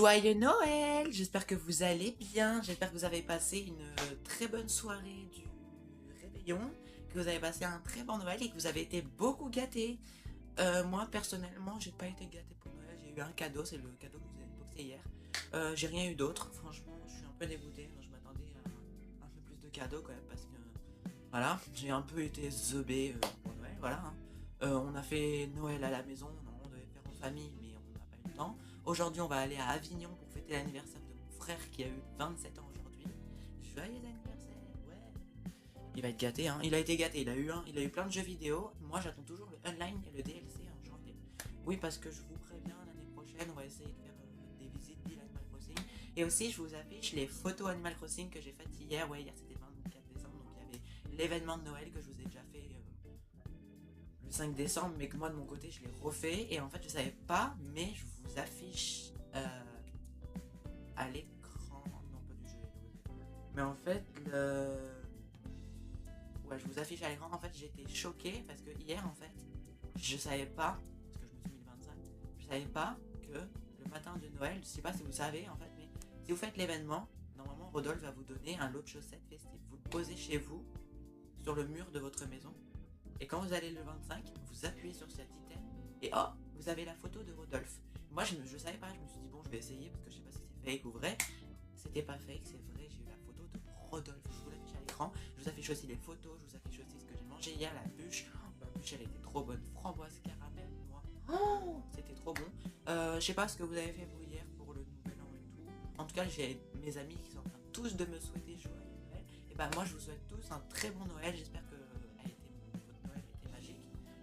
Joyeux Noël! J'espère que vous allez bien, j'espère que vous avez passé une très bonne soirée du réveillon, que vous avez passé un très bon Noël et que vous avez été beaucoup gâtés. Moi, personnellement, j'ai pas été gâtée pour Noël, j'ai eu un cadeau, c'est le cadeau que vous avez boxé hier. J'ai rien eu d'autre, franchement, je suis un peu dégoûtée, je m'attendais à un peu plus de cadeaux quand même parce que, voilà, j'ai un peu été zeubée pour Noël, voilà. Hein. On a fait Noël à la maison, on devait faire en famille, mais on n'a pas eu le temps. Aujourd'hui, on va aller à Avignon pour fêter l'anniversaire de mon frère qui a eu 27 ans aujourd'hui. Joyeux anniversaire, ouais. Il va être gâté, hein. Il a été gâté, il a eu plein de jeux vidéo. Moi, j'attends toujours le online et le DLC en janvier. Oui, parce que je vous préviens, l'année prochaine, on va essayer de faire des visites d'île Animal Crossing. Et aussi, je vous affiche les photos Animal Crossing que j'ai faites hier. Ouais, hier c'était le 24 décembre, donc il y avait l'événement de Noël que je vous ai déjà fait le 5 décembre, mais que moi de mon côté je l'ai refait et en fait je savais pas, mais je vous affiche à l'écran, non pas du jeu, mais en fait ouais, je vous affiche à l'écran. En fait j'étais choquée parce que hier en fait je savais pas, parce que je me suis mis le 25, je savais pas que le matin de Noël, je sais pas si vous savez en fait, mais si vous faites l'événement, normalement Rodolphe va vous donner un lot de chaussettes festives, vous le posez chez vous sur le mur de votre maison. Et quand vous allez le 25, vous appuyez sur cet item et oh, vous avez la photo de Rodolphe. Moi, je savais pas, je me suis dit bon, je vais essayer parce que je sais pas si c'est fake ou vrai. C'était pas fake, c'est vrai, j'ai eu la photo de Rodolphe. Je vous l'affiche à l'écran. Je vous affiche aussi les photos, je vous affiche aussi ce que j'ai mangé hier, la bûche. Oh, la bûche, elle était trop bonne. Framboise, caramel, noix. Oh, c'était trop bon. Je sais pas ce que vous avez fait vous hier pour le nouvel an et tout. En tout cas, j'ai mes amis qui sont en train tous de me souhaiter joyeux Noël. Et bah, moi, je vous souhaite tous un très bon Noël. J'espère que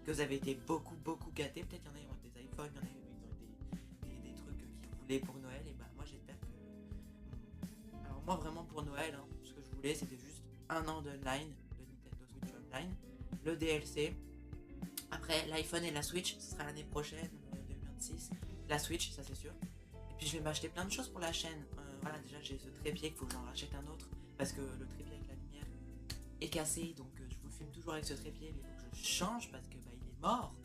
que vous avez été beaucoup gâtés. Peut-être qu'il y en a qui ont des iPhones, il y en a qui ont des trucs qu'ils voulaient pour Noël. Et bah moi j'espère que... Alors moi vraiment pour Noël, hein, ce que je voulais c'était juste un an d'online, de Nintendo Switch Online, le DLC. Après l'iPhone et la Switch, ce sera l'année prochaine, 2026. La Switch, ça c'est sûr. Et puis je vais m'acheter plein de choses pour la chaîne. Voilà, déjà j'ai ce trépied qu'il faut que j'en rachète un autre. Parce que le trépied avec la lumière est cassé. Donc je vous filme toujours avec ce trépied. Mais il faut que je change parce que bah, il est mort.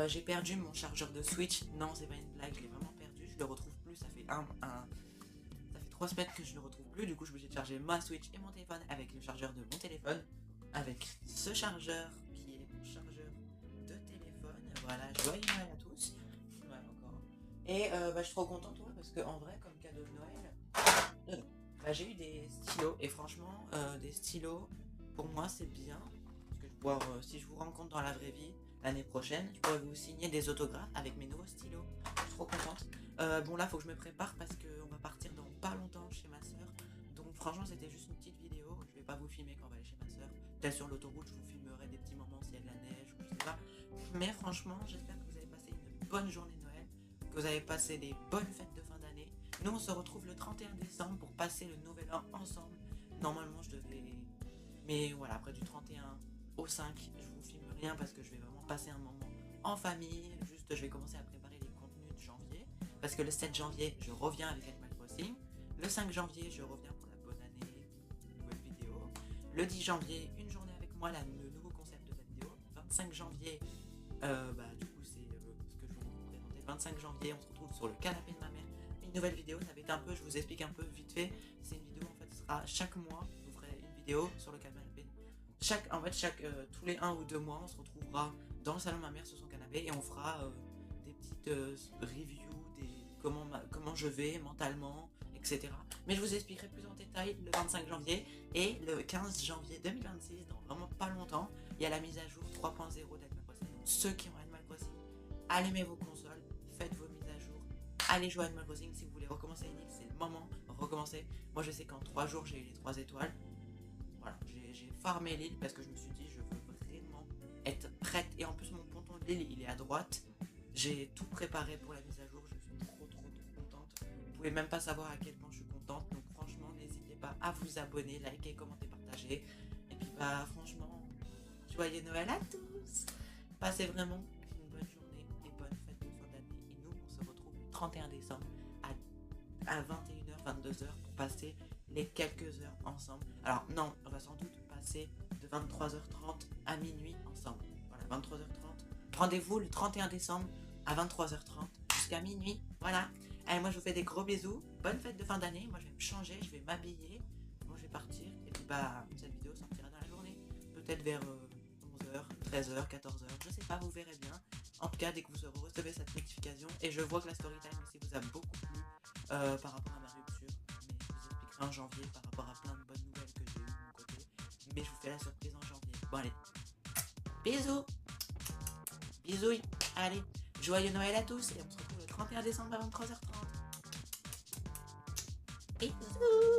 J'ai perdu mon chargeur de Switch. Non, c'est pas une blague, je l'ai vraiment perdu. Je le retrouve plus. Ça fait 3 semaines que je le retrouve plus. Du coup, je suis obligée de charger ma Switch et mon téléphone avec le chargeur de mon téléphone. Avec ce chargeur qui est mon chargeur de téléphone. Voilà, joyeux Noël à tous. Ouais, encore. Et bah, je suis trop contente, ouais, parce qu'en vrai, comme cadeau de Noël, bah, j'ai eu des stylos. Et franchement, des stylos, pour moi, c'est bien. Parce que si je vous rencontre dans la vraie vie, l'année prochaine, je pourrais vous signer des autographes avec mes nouveaux stylos. Je suis trop contente. Bon là, faut que je me prépare parce qu'on va partir dans pas longtemps chez ma soeur. Donc franchement, c'était juste une petite vidéo. Je vais pas vous filmer quand on va aller chez ma soeur. Peut-être sur l'autoroute, je vous filmerai des petits moments s'il y a de la neige ou je sais pas. Mais franchement, j'espère que vous avez passé une bonne journée de Noël, que vous avez passé des bonnes fêtes de fin d'année. Nous, on se retrouve le 31 décembre pour passer le nouvel an ensemble. Normalement, je devais... Mais voilà, après du 31 au 5, je vous filme rien parce que je vais vraiment passer un moment en famille. Juste, je vais commencer à préparer les contenus de janvier parce que le 7 janvier, je reviens avec Animal Crossing. Le 5 janvier, je reviens pour la bonne année, nouvelle vidéo. Le 10 janvier, une journée avec moi, le nouveau concept de la vidéo. 25 janvier, bah du coup, c'est ce que je vais vous présenter. 25 janvier, on se retrouve sur le canapé de ma mère. Une nouvelle vidéo, ça va être un peu, je vous explique un peu vite fait. C'est une vidéo, en fait, ce sera chaque mois, je vous ferai une vidéo sur le canapé. Tous les 1 ou 2 mois, on se retrouvera dans le salon de ma mère sur son canapé et on fera des petites reviews, comment je vais mentalement, etc. Mais je vous expliquerai plus en détail le 25 janvier et le 15 janvier 2026, dans vraiment pas longtemps, il y a la mise à jour 3.0 d'Animal Crossing. Donc ceux qui ont Animal Crossing, allumez vos consoles, faites vos mises à jour, allez jouer à Animal Crossing. Si vous voulez recommencer une île, c'est le moment, recommencer. Moi je sais qu'en 3 jours j'ai eu les 3 étoiles. Voilà, j'ai farmé l'île parce que je me suis dit je veux vraiment être prête. Et en plus mon ponton de l'île il est à droite. J'ai tout préparé pour la mise à jour. Je suis trop contente. Vous pouvez même pas savoir à quel point je suis contente. Donc franchement n'hésitez pas à vous abonner, liker, commenter, partager. Et puis bah franchement, joyeux Noël à tous. Passez vraiment une bonne journée et bonne fête de fin d'année. Et nous on se retrouve le 31 décembre à 21h, 22h pour passer les quelques heures ensemble. Alors non, on va sans doute passer de 23h30 à minuit ensemble. Voilà, 23h30. Rendez-vous le 31 décembre à 23h30 jusqu'à minuit. Voilà. Allez, moi je vous fais des gros bisous. Bonne fête de fin d'année. Moi je vais me changer, je vais m'habiller. Moi je vais partir. Et puis bah, cette vidéo sortira dans la journée. Peut-être vers 11h, 13h, 14h. Je sais pas, vous verrez bien. En tout cas, dès que vous recevez cette notification. Et je vois que la story time aussi vous a beaucoup plu par rapport à ma rupture. Mais je vous expliquerai en janvier par rapport à plein de bonnes nouvelles que j'ai eues de mon côté. Mais je vous fais la surprise en janvier. Bon allez. Bisous. Bisous. Allez. Joyeux Noël à tous. Et on se retrouve le 31 décembre à 23h30. Bisous.